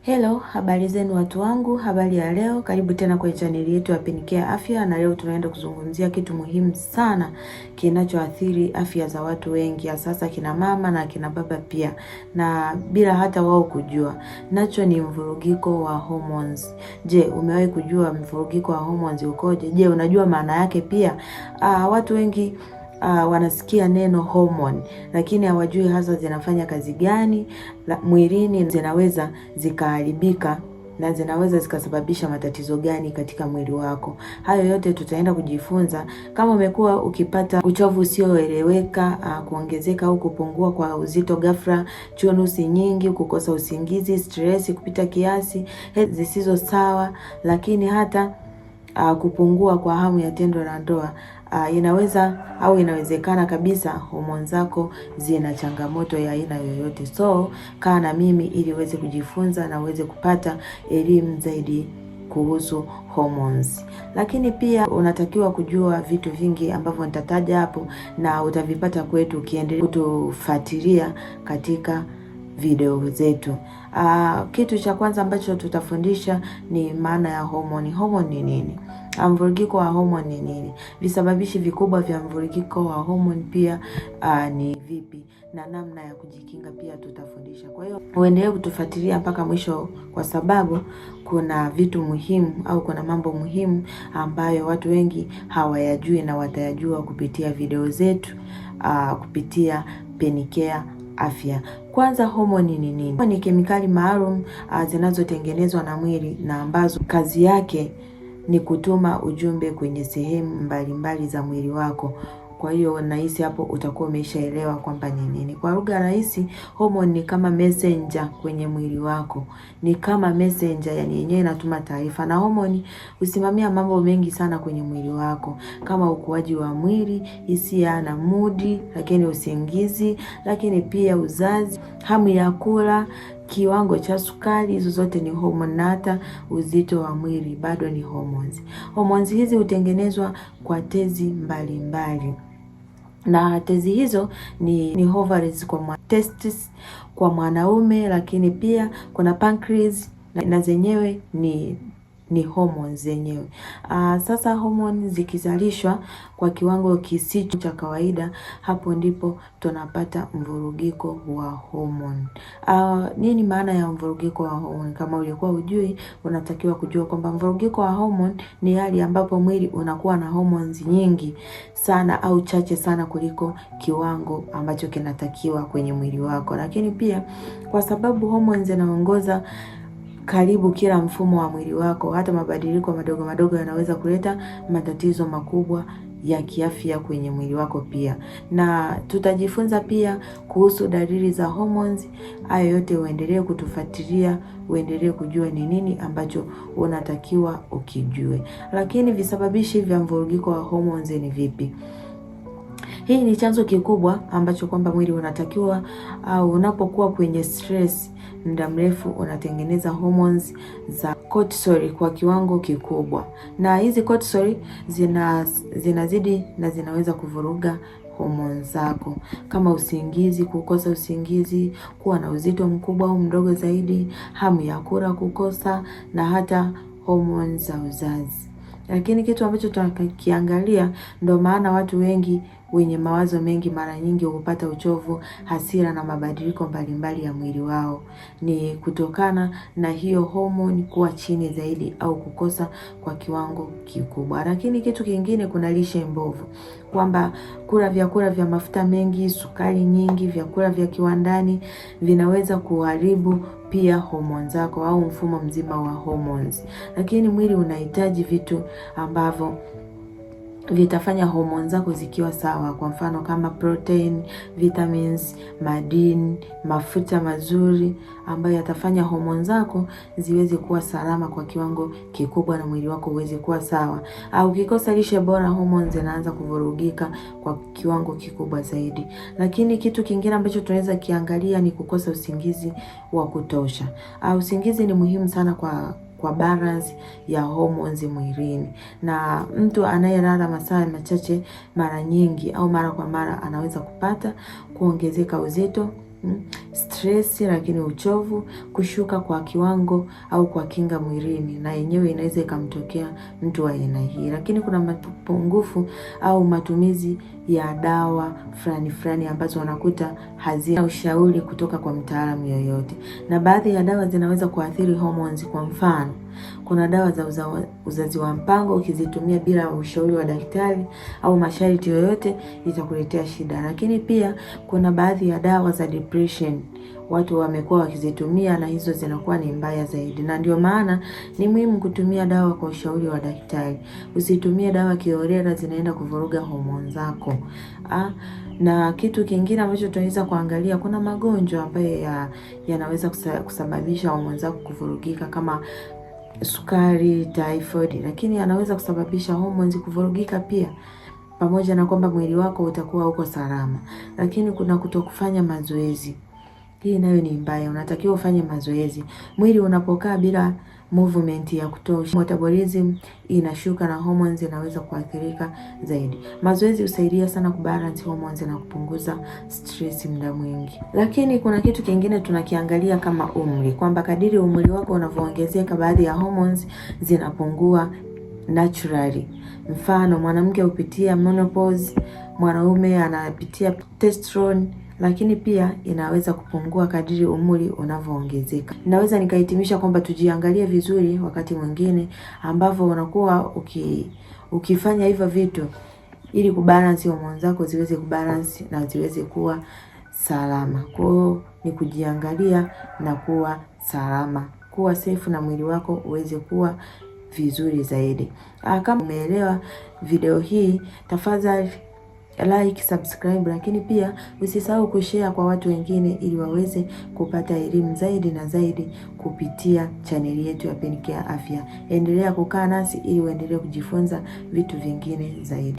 Hello, habari zenu watu wangu, habari ya leo, karibu tena kwenye chaneli yetu ya Penicare Afya, na leo tunaenda kuzungumzia kitu muhimu sana kinachoathiri afya za watu wengi, sasa kina mama na kina baba pia, na bila hata wao kujua. Nacho ni mvurugiko wa hormones. Je, umewahi kujua mvurugiko wa hormones ukoje? Je, unajua maana yake pia? Watu wengi wanasikia neno hormone lakini hawajui hasa zinafanya kazi gani mwilini, zinaweza zikaharibika na zinaweza zikasababisha matatizo gani katika mwili wako. Hayo yote tutaenda kujifunza. Kama umekuwa ukipata uchovu usioeleweka, kuongezeka au kupungua kwa uzito ghafla, chunusi nyingi, kukosa usingizi, stress kupita kiasi, hedhi zisizo sawa, lakini hata kupungua kwa hamu ya tendo la ndoa, inawezekana kabisa homoni zako zina changamoto ya aina yoyote. So kaa na mimi ili uweze kujifunza na uweze kupata elimu zaidi kuhusu hormones. Lakini pia unatakiwa kujua vitu vingi ambavyo nitataja hapo, na utavipata kwetu ukiendelea kutufuatilia katika video zetu. Kitu cha kwanza ambacho tutafundisha ni maana ya homoni. Homoni ni nini? Mvurugiko wa homoni ni nini? Visababishi vikubwa vya mvurugiko wa homoni pia ni vipi, na namna ya kujikinga pia tutafundisha. Kwa hiyo uendelee kutufuatilia mpaka mwisho, kwa sababu kuna vitu muhimu au kuna mambo muhimu ambayo watu wengi hawayajui na watayajua kupitia video zetu, kupitia Penicare Afya. Kwanza, homoni ni nini? Ni kemikali maalum zinazotengenezwa na mwili na ambazo kazi yake ni kutuma ujumbe kwenye sehemu mbalimbali za mwili wako. Kwa hiyo nahisi hapo utakuwa umeshaelewa kwamba ni nini. Kwa lugha rahisi, homoni ni kama messenger kwenye mwili wako. Ni kama messenger, yani yenyewe inatuma taarifa. Na homoni husimamia mambo mengi sana kwenye mwili wako, kama ukuaji wa mwili, hisia na mudi, lakini usingizi, lakini pia uzazi, hamu ya kula, kiwango cha sukari. Hizo zote ni hormone, na hata uzito wa mwili bado ni hormones. Hormones hizi hutengenezwa kwa tezi mbalimbali, na tezi hizo ni ovaries testes kwa mwanaume, lakini pia kuna pancreas na zenyewe ni hormones zenyewe. Sasa hormones zikizalishwa kwa kiwango kisicho cha kawaida, hapo ndipo tunapata mvurugiko wa hormone. Nini maana ya mvurugiko wa hormone? Kama ulikuwa hujui, unatakiwa kujua kwamba mvurugiko wa hormone ni hali ambapo mwili unakuwa na hormones nyingi sana au chache sana kuliko kiwango ambacho kinatakiwa kwenye mwili wako. Lakini pia kwa sababu hormones zinaongoza karibu kila mfumo wa mwili wako, hata mabadiliko madogo madogo yanaweza kuleta matatizo makubwa ya kiafya kwenye mwili wako pia. Na tutajifunza pia kuhusu dalili za hormones. Hayo yote uendelee kutufuatilia, uendelee kujua ni nini ambacho unatakiwa ukijue. Lakini visababishi vya mvurugiko wa hormones ni vipi? Hii ni chanzo kikubwa ambacho kwamba mwili unatakiwa, au unapokuwa kwenye stress muda mrefu unatengeneza hormones za cortisol kwa kiwango kikubwa, na hizi cortisol zinazidi na zinaweza kuvuruga hormones zako, kama usingizi, kukosa usingizi, kuwa na uzito mkubwa au mdogo zaidi, hamu ya kula kukosa, na hata hormones za uzazi. Lakini kitu ambacho tunakiangalia, ndio maana watu wengi wenye mawazo mengi mara nyingi hupata uchovu, hasira na mabadiliko mbalimbali ya mwili wao, ni kutokana na hiyo homoni kuwa chini zaidi au kukosa kwa kiwango kikubwa. Lakini kitu kingine, kuna lishe mbovu, kwamba kula vyakula vya mafuta mengi, sukari nyingi, vyakula vya kiwandani vinaweza kuharibu pia hormones zako au mfumo mzima wa hormones. Lakini mwili unahitaji vitu ambavyo vitafanya hormones zako zikiwa sawa, kwa mfano kama protein, vitamins, madini, mafuta mazuri ambayo yatafanya hormones zako ziweze kuwa salama kwa kiwango kikubwa na mwili wako uweze kuwa sawa. Au ukikosa lishe bora, hormones zinaanza kuvurugika kwa kiwango kikubwa zaidi. Lakini kitu kingine ambacho tunaweza kiangalia ni kukosa usingizi wa kutosha. Usingizi ni muhimu sana kwa balance ya hormones mwilini, na mtu anayelala masaa machache mara nyingi au mara kwa mara anaweza kupata kuongezeka uzito, stress, lakini uchovu, kushuka kwa kiwango au kwa kinga mwilini, na yenyewe inaweza ikamtokea mtu wa aina hii. Lakini kuna mapungufu au matumizi ya dawa fulani ambazo wanakuta hazina ushauri kutoka kwa mtaalamu yoyote, na baadhi ya dawa zinaweza kuathiri hormones. Kwa mfano, kuna dawa za uzazi wa mpango, ukizitumia bila ushauri wa daktari au masharti yoyote itakuletea shida. Lakini pia kuna baadhi ya dawa za depression watu wamekuwa wakizitumia, na hizo zinakuwa ni mbaya zaidi, na ndio maana ni muhimu kutumia dawa kwa ushauri wa daktari. Usitumie dawa kiholela, zinaenda kuvuruga homoni zako. Na kitu kingine ambacho tunaweza kuangalia, kuna magonjwa ambayo yanaweza kusababisha homoni zako kuvurugika kama sukari, typhoid, lakini anaweza kusababisha hormones kuvurugika pia, pamoja na kwamba mwili wako utakuwa uko salama. Lakini kuna kutokufanya mazoezi, hii nayo ni mbaya. Unatakiwa ufanye mazoezi. Mwili unapokaa bila movement ya kutosha, metabolism inashuka na hormones zinaweza kuathirika zaidi. Mazoezi husaidia sana kubalance hormones na kupunguza stress muda mwingi. Lakini kuna kitu kingine tunakiangalia kama umri, kwamba kadiri umri wako unavyoongezeka, baadhi ya hormones zinapungua naturally. Mfano, mwanamke hupitia menopause, mwanaume anapitia testosterone, lakini pia inaweza kupungua kadiri umri unavyoongezeka. Naweza nikahitimisha kwamba tujiangalie vizuri wakati mwingine ambavyo unakuwa ukifanya hivyo vitu ili kubalance hormones zako ziweze kubalance na ziweze kuwa salama. Kwa hiyo ni kujiangalia na kuwa salama, kuwa safe na mwili wako uweze kuwa vizuri zaidi. Kama umeelewa video hii, tafadhali like, subscribe, lakini pia usisahau kushare kwa watu wengine ili waweze kupata elimu zaidi na zaidi kupitia chaneli yetu ya Penicare Afya. Endelea kukaa nasi ili uendelee kujifunza vitu vingine zaidi.